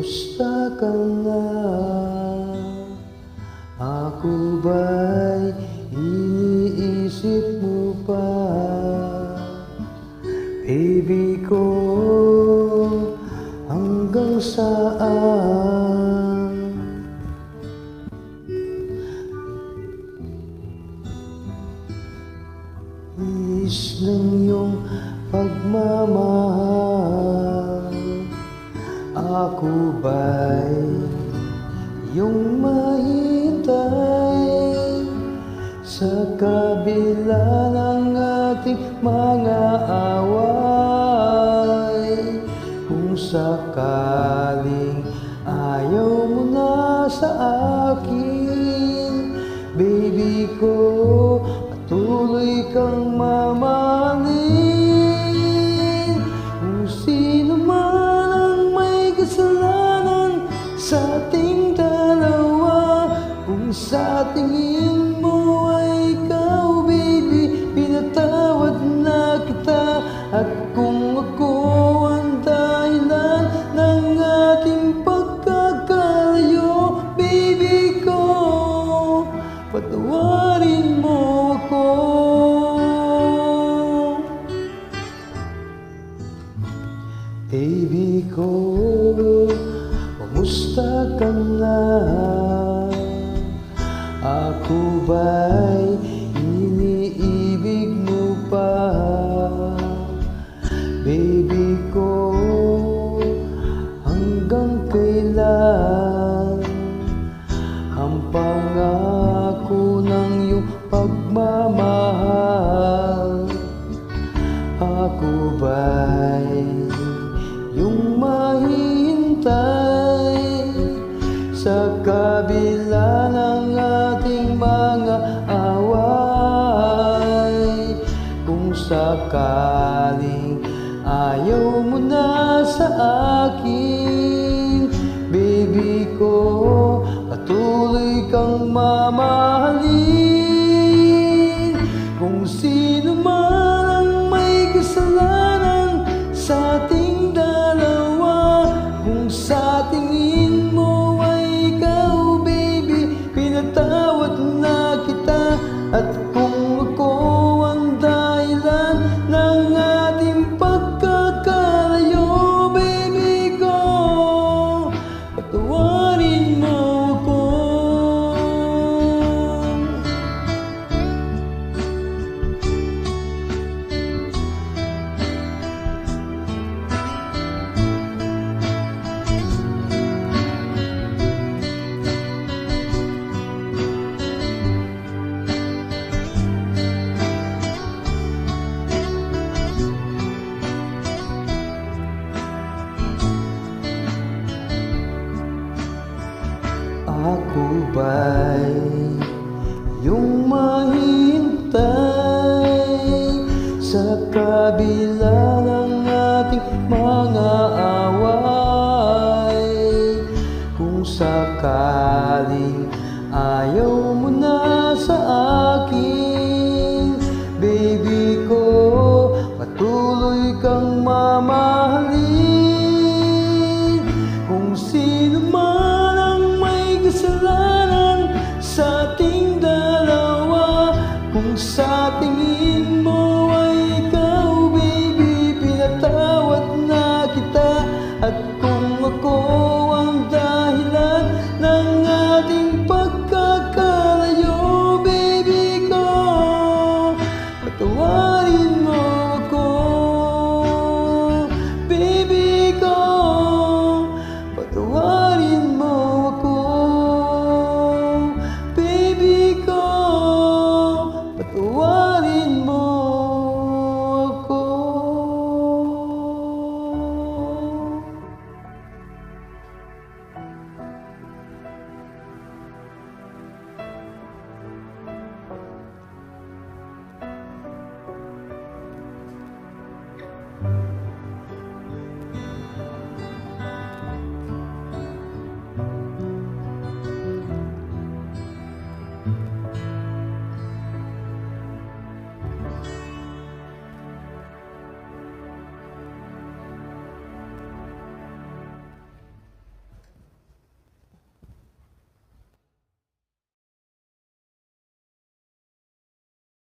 Kumusta ka na? Ako ba'y iniisip mo pa? Baby ko, hanggang saan? Is ng iyong pagmamahal, ako ba'y iyong mahintay sa kabila ng ating mga away? Kung sakaling ayaw mo na sa akin, baby ko, patuloy kang mamahalin. Kung sino man ang may kasalanan sa ating dalawa, kung sa tingin mo ay ikaw, baby, pinatawad na kita. At kung ako ang dahilan ng ating pagkakalayo, baby ko, patawarin mo ako. Baby ko, kumusta ka na? Ako ba'y iniibig mo pa? Baby ko, hanggang kailan ang pangako ng iyong pagmamahal? Ako ba'y iyong mahihintay sa kabila ng ating mga away? Kung sakaling ayaw mo na sa akin, baby ko, patuloy kang mamahalin. Kung sino man ang may kasalanan sa ating dalawa, kung sa tingin mo ay ikaw, baby, pinatawad na kita. At kung ako ang dahilan ng ating pagkakalayo, baby ko, patawarin mo ako. Ako ba'y iyong mahintay sa kabila ng ating mga away? Kung sakaling ayaw mo na